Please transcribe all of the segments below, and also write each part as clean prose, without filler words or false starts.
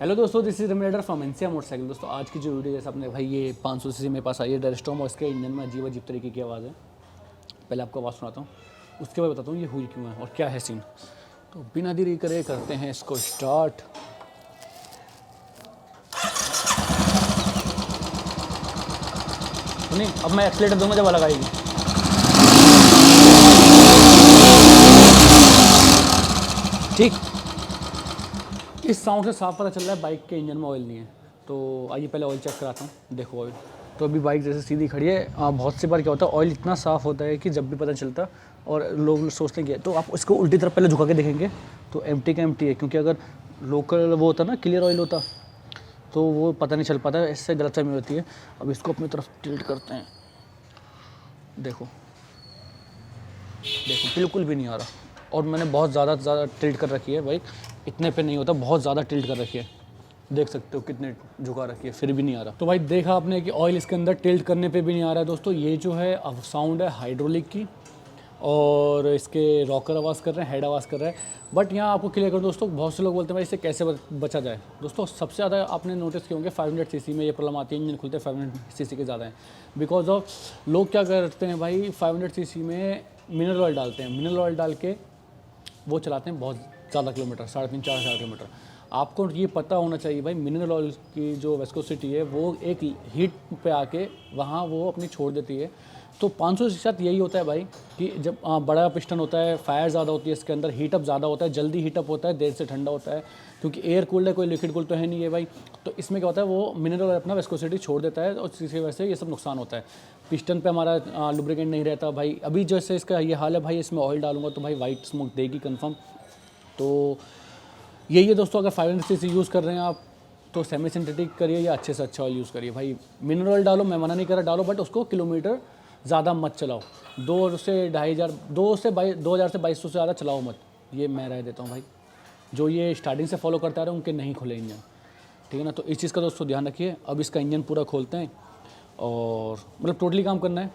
Hello दोस्तों, this is रमीडर from एनसिया motorcycle. दोस्तों आज की जो वीडियो जैसे अपने भाई ये 500 सीसी मेरे पास आई है डेस्टॉम, और इसके इंजन में अजीब अजीब तरीके की आवाज़ है। पहले आपको आवाज़ सुनाता हूँ, उसके बाद बताता हूँ ये हुई क्यों है और क्या है सीन। तो बिना देरी करे करते हैं इसको स्टार्ट। नहीं, अब मैं एक्सीलेटर दूंगा जब अलग आएगी। ठीक, इस साउंड से साफ पता चल रहा है बाइक के इंजन में ऑयल नहीं है। तो आइए पहले ऑयल चेक कराता हूँ। देखो ऑयल तो अभी बाइक जैसे सीधी खड़ी है। बहुत सी बार क्या होता है, ऑयल इतना साफ़ होता है कि जब भी पता चलता और लोग सोचते हैं कि तो आप इसको उल्टी तरफ पहले झुका के देखेंगे तो एम्प्टी का एम्प्टी है, क्योंकि अगर लोकल वो होता ना क्लियर ऑयल होता तो वो पता नहीं चल पाता, इससे गलतफहमी होती है। अब इसको अपनी तरफ टिल्ट करते हैं। देखो देखो बिल्कुल भी नहीं आ रहा, और मैंने बहुत ज़्यादा टिल्ट कर रखी है बाइक, इतने पे नहीं होता, बहुत ज़्यादा टिल्ट कर रखी है। देख सकते हो कितने झुका रखी है, फिर भी नहीं आ रहा। तो भाई देखा आपने कि ऑयल इसके अंदर टिल्ट करने पे भी नहीं आ रहा है। दोस्तों ये जो है अब साउंड है हाइड्रोलिक की, और इसके रॉकर आवाज़ कर रहे हैं, हेड आवाज़ कर रहा है। बट यहाँ आपको क्लियर करो दोस्तों, बहुत से लोग बोलते हैं भाई इससे कैसे बचा जाए। दोस्तों सबसे ज़्यादा आपने नोटिस किए होंगे 500 सीसी में ये प्रॉब्लम आती है, इंजन खुलते 500 सीसी के ज़्यादा हैं। बिकॉज ऑफ लोग क्या करते हैं भाई, 500 सीसी में मिनरल ऑयल डालते हैं, मिनरल ऑयल डाल के वो चलाते हैं बहुत ज़्यादा किलोमीटर, 3.5-4 किलोमीटर। आपको ये पता होना चाहिए भाई, मिनरल ऑयल की जो विस्कोसिटी है वो एक हीट पे आके वहाँ वो अपनी छोड़ देती है। तो 500 के साथ यही होता है भाई कि जब बड़ा पिस्टन होता है, फायर ज़्यादा होती है इसके अंदर, हीटअप ज़्यादा होता है, जल्दी हीटअप होता है, देर से ठंडा होता है, क्योंकि एयर कूल्ड है, कोई लिक्विड कूल्ड तो है नहीं है भाई। तो इसमें क्या होता है, वो मिनरल ऑयल अपना विस्कोसिटी छोड़ देता है और इसी वजह से ये सब नुकसान होता है। पिस्टन पे हमारा लुब्रिकेंट नहीं रहता भाई। अभी जैसे इसका ये हाल है भाई, इसमें ऑयल डालूंगा तो भाई वाइट स्मोक देगी कन्फर्म। तो यही है दोस्तों, अगर 500 सीसी यूज़ कर रहे हैं आप तो सेमी सिंथेटिक करिए या अच्छे से अच्छा ऑयल यूज़ करिए भाई। मिनरल ऑयल डालो, मैं मना नहीं कर रहा, डालो, बट उसको किलोमीटर ज़्यादा मत चलाओ। 2 से 2,500 2,000 से 2,200 से ज़्यादा चलाओ मत, ये मैं राय देता हूँ भाई। जो ये स्टार्टिंग से फॉलो करता रहे उनके नहीं खुले इंजन, ठीक है ना। तो इस चीज़ का दोस्तों ध्यान रखिए। अब इसका इंजन पूरा खोलते हैं और मतलब टोटली काम करना है,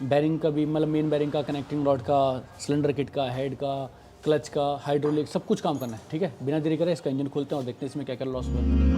बैरिंग का भी, मतलब मेन बैरिंग का, कनेक्टिंग रॉड का, सिलेंडर किट का, हेड का, क्लच का, हाइड्रोलिक, सब कुछ काम करना है, ठीक है। बिना देरी करे इसका इंजन खोलते हैं और देखते हैं इसमें क्या क्या लॉस हुआ है।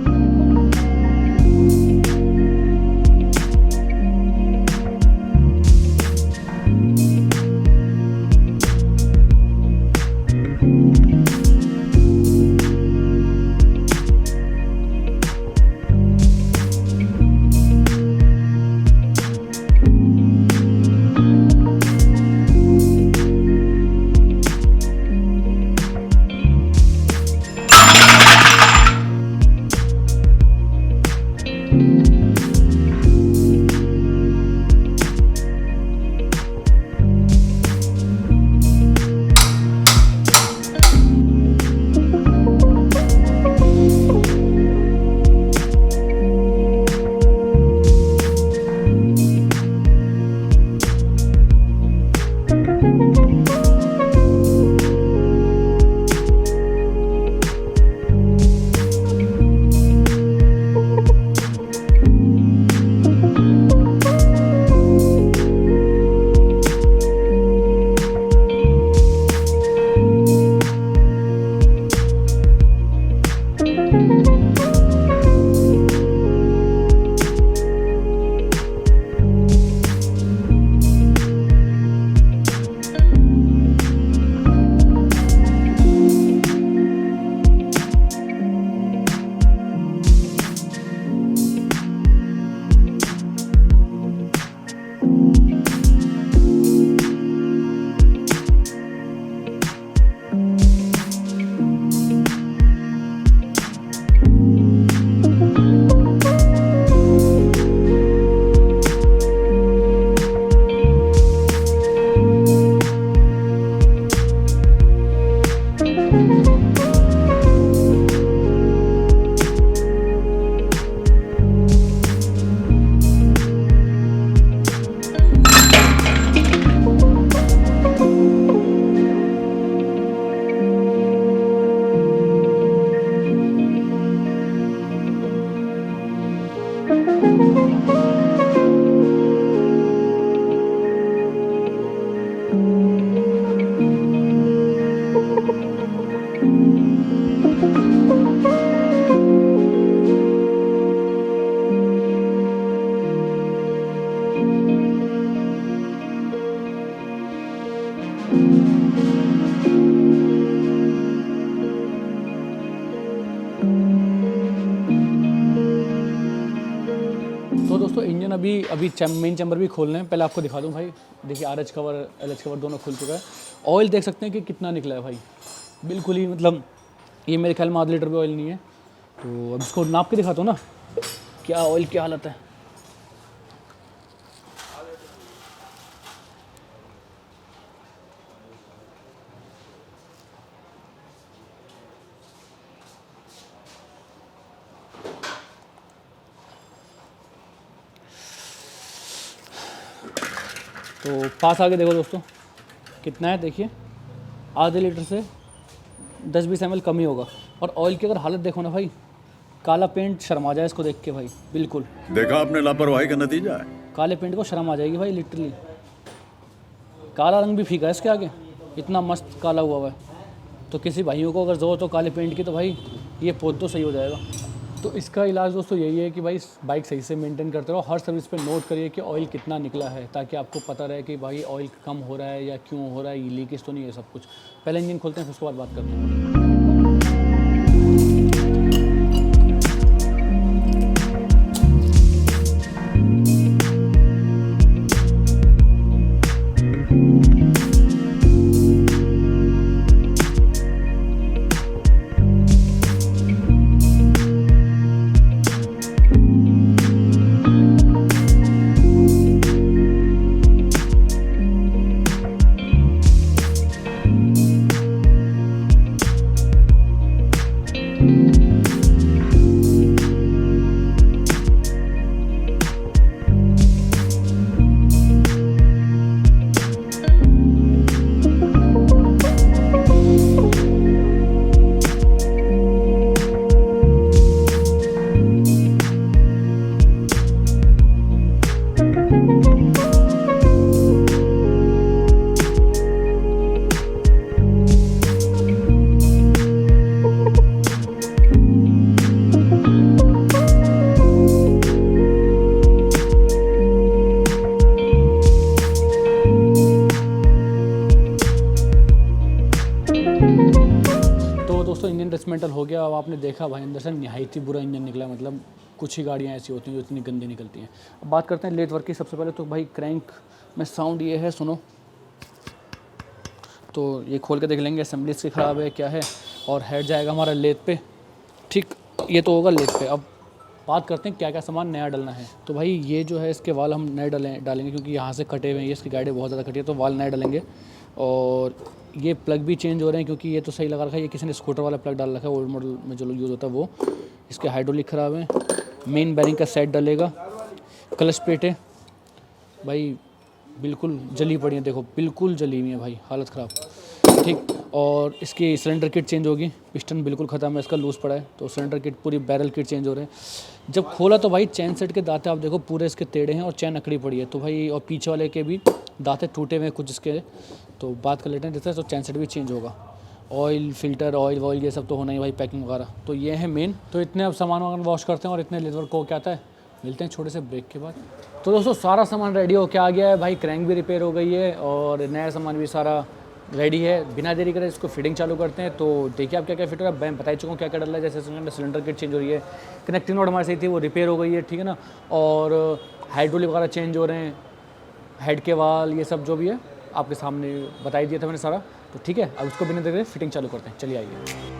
दोस्तों इंजन अभी मेन चैम्बर भी खोलना है, पहले आपको दिखा दूं भाई। देखिए RH कवर LH कवर दोनों खुल चुका है। ऑयल देख सकते हैं कि कितना निकला है भाई, बिल्कुल ही मतलब ये मेरे ख्याल में आधा लीटर भी ऑयल नहीं है। तो अब इसको नाप के दिखाता हूँ ना क्या ऑयल क्या हालत है। तो पास आके देखो दोस्तों कितना है, देखिए आधे लीटर से 10-20 ml कम ही होगा। और ऑयल की अगर हालत देखो ना भाई, काला पेंट शर्मा जाए इसको देख के भाई, बिल्कुल देखा आपने लापरवाही का नतीजा है। काले पेंट को शर्म आ जाएगी भाई लिटरली। काला रंग भी फीका है इसके आगे, इतना मस्त काला हुआ है। तो किसी भाइयों को अगर ज़रूरत हो काले पेंट की तो भाई ये पोत तो सही हो जाएगा। तो इसका इलाज दोस्तों यही है कि भाई बाइक सही से मेंटेन करते रहो, हर सर्विस पे नोट करिए कि ऑयल कितना निकला है, ताकि आपको पता रहे कि भाई ऑयल कम हो रहा है या क्यों हो रहा है, ये लीकेज तो नहीं है सब कुछ। पहले इंजन खोलते हैं फिर उसके बाद बात करते हैं। दोस्तों इंजन डिसमेंटल हो गया। अब आपने देखा भाई अंदर से नहायत ही बुरा इंजन निकला, मतलब कुछ ही गाड़ियाँ ऐसी होती हैं जो इतनी गंदी निकलती हैं। अब बात करते हैं लेथ वर्क की। सबसे पहले तो भाई क्रैंक में साउंड ये है, सुनो। तो ये खोल के देख लेंगे असेंबली इसकी ख़राब है क्या है। और हेड जाएगा हमारा लेथ पे, ठीक, ये तो होगा लेथ पे। अब बात करते हैं क्या क्या सामान नया डलना है। तो भाई ये जो है इसके वाल हम नए डालेंगे क्योंकि यहाँ से कटे हुए हैं, ये इसकी गाड़ी बहुत ज़्यादा कटी है, तो वाल नए डालेंगे। और ये प्लग भी चेंज हो रहे हैं क्योंकि ये तो सही लगा रखा है, ये किसी ने स्कूटर वाला प्लग डाल रखा है, ओल्ड मॉडल में जो यूज़ होता है वो। इसके हाइड्रोलिक ख़राब है। मेन बैरिंग का सेट डलेगा। क्लच प्लेटें भाई बिल्कुल जली पड़ी हैं, देखो बिल्कुल जली हुई है भाई, हालत ख़राब, ठीक। और इसकी सिलेंडर किट चेंज होगी, पिस्टन बिल्कुल ख़त्म है, इसका लूज़ पड़ा है, तो सिलेंडर किट पूरी बैरल किट चेंज हो रहे हैं। जब खोला तो भाई चैन सेट के दांते आप देखो पूरे इसके टेढ़े हैं और चैन अकड़ी पड़ी है, तो भाई और पीछे वाले के भी दांते टूटे हुए हैं कुछ इसके। तो बात कर लेते हैं जैसे, तो चैन सेट भी चेंज होगा। ऑयल फिल्टर ऑयल वॉयल ये सब तो होना ही भाई, पैकिंग वगैरह। तो ये है मेन। तो इतने अब सामान वगैरह वॉश करते हैं और इतने लेदर को क्या आता है। मिलते हैं छोटे से ब्रेक के बाद। तो दोस्तों सारा सामान रेडी हो के आ गया है भाई, क्रैंक भी रिपेयर हो गई है और नया सामान भी सारा रेडी है। बिना देरी करे इसको फिटिंग चालू करते हैं। तो देखिए आप क्या क्या फिट हो रहा है, मैं बता ही चुका हूँ क्या क्या डल रहा है। जैसे सिलेंडर किट चेंज हो रही है, कनेक्टिंग नोड हमारे सही थी वो रिपेयर हो गई है, ठीक है ना। और हाइड्रोलिक वगैरह चेंज हो रहे हैं, हेड के वाल ये सब जो भी है आपके सामने बता ही दिया था मैंने सारा। तो ठीक है, अब उसको बिना देरी फिटिंग चालू करते हैं, चलिए आइए।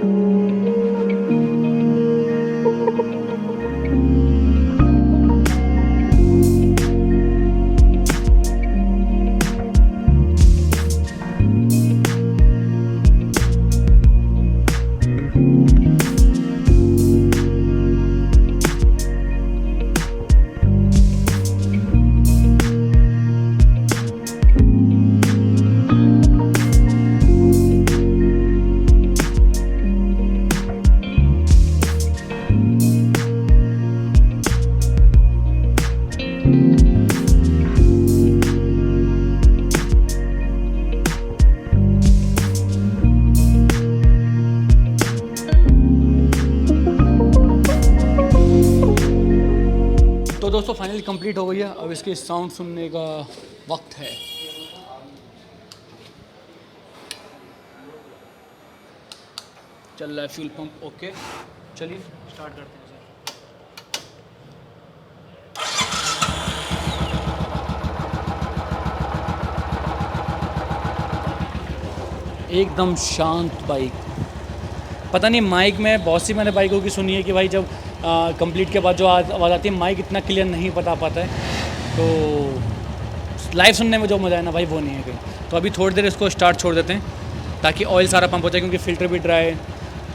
तो दोस्तों फाइनली कंप्लीट हो गई है। अब इसके साउंड सुनने का वक्त है। चल रहा है फ्यूल पंप। ओके चलिए स्टार्ट करते हैं इसे। एकदम शांत बाइक। पता नहीं माइक में बहुत सी मैंने बाइकों की सुनी है कि भाई जब कंप्लीट के बाद जो आवाज़ आती है माइक इतना क्लियर नहीं बता पाता है, तो लाइव सुनने में जो मज़ा है ना भाई वो नहीं है कहीं। तो अभी थोड़ी देर इसको स्टार्ट छोड़ देते हैं ताकि ऑयल सारा पंप हो जाए, क्योंकि फ़िल्टर भी ड्राई है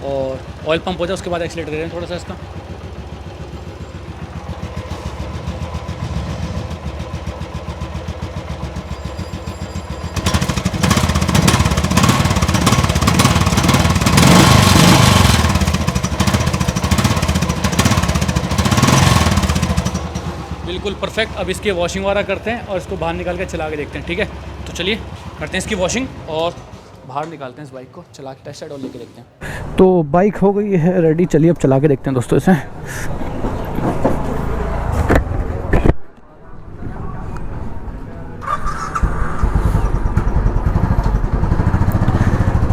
और ऑयल पंप हो जाए उसके बाद एक्सीलेटर दे रहे हैं थोड़ा सा इसका। बिल्कुल परफेक्ट। अब इसकी वॉशिंग वगैरह करते हैं और इसको बाहर निकाल के चला के देखते हैं, ठीक है। तो चलिए करते हैं इसकी वॉशिंग और बाहर निकालते हैं इस बाइक को, चला के टेस्ट साइड और लेके देखते हैं। तो बाइक हो गई है रेडी, चलिए अब चला के देखते हैं दोस्तों इसे।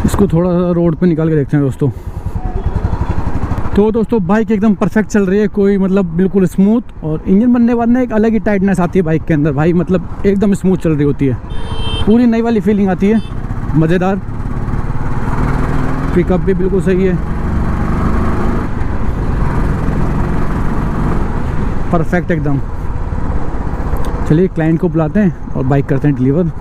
इसको थोड़ा सा रोड पे निकाल के देखते हैं दोस्तों। तो दोस्तों बाइक एकदम परफेक्ट चल रही है, कोई मतलब बिल्कुल स्मूथ, और इंजन बनने के बाद ना एक अलग ही टाइटनेस आती है बाइक के अंदर भाई, मतलब एकदम स्मूथ चल रही होती है, पूरी नई वाली फीलिंग आती है, मज़ेदार। पिकअप भी बिल्कुल सही है, परफेक्ट एकदम। चलिए क्लाइंट को बुलाते हैं और बाइक करते हैं डिलीवर।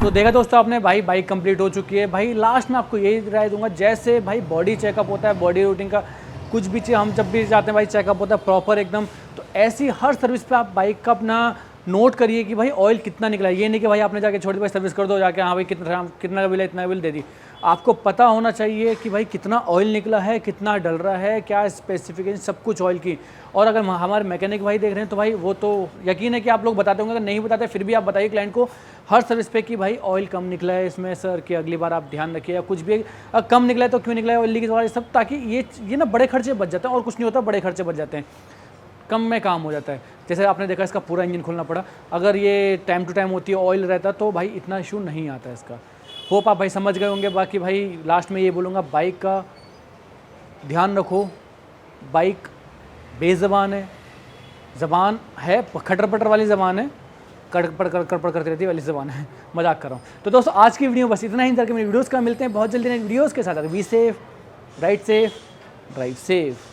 तो देखा दोस्तों आपने भाई बाइक कंप्लीट हो चुकी है। भाई लास्ट में आपको यही राय दूंगा, जैसे भाई बॉडी चेकअप होता है, बॉडी रूटीन का कुछ भी चीज़ हम जब भी जाते हैं भाई चेकअप होता है प्रॉपर एकदम, तो ऐसी हर सर्विस पे आप बाइक का अपना नोट करिए कि भाई ऑयल कितना निकला है। ये नहीं कि भाई आपने जाके छोड़ दी भाई सर्विस कर दो जाके, हाँ भाई कितना का बिल है, इतना बिल दे दी। आपको पता होना चाहिए कि भाई कितना ऑयल निकला है, कितना डल रहा है, क्या स्पेसिफिकेशन, सब कुछ ऑयल की। और अगर हमारे मैकेनिक भाई देख रहे हैं तो भाई वो तो यकीन है कि आप लोग बताते होंगे, अगर नहीं बताते फिर भी आप बताइए क्लाइंट को हर सर्विस पे कि भाई ऑयल कम निकला है इसमें सर, कि अगली बार आप ध्यान रखिए, या कुछ भी कम निकला है तो क्यों निकला है, ऑयल लीकेज वाला सब, ताकि ये ना बड़े खर्चे बच जाते हैं। और कुछ नहीं होता, बड़े खर्चे बच जाते हैं, कम में काम हो जाता है। जैसे आपने देखा इसका पूरा इंजन खोलना पड़ा, अगर ये टाइम टू टाइम होती है ऑयल रहता तो भाई इतना इशू नहीं आता इसका। होप आप भाई समझ गए होंगे। बाकी भाई लास्ट में ये बोलूँगा, बाइक का ध्यान रखो, बाइक बेज़बान है, ज़बान है खटर पटर वाली ज़बान है, कड़पड़ करती रहती है वाली ज़बान है, मजाक कर रहा हूँ। तो दोस्तों आज की वीडियो बस इतना ही, मेरी वीडियोज़ का मिलते हैं बहुत जल्दी नई वीडियोज़ के साथ। Be safe, ride safe, drive safe.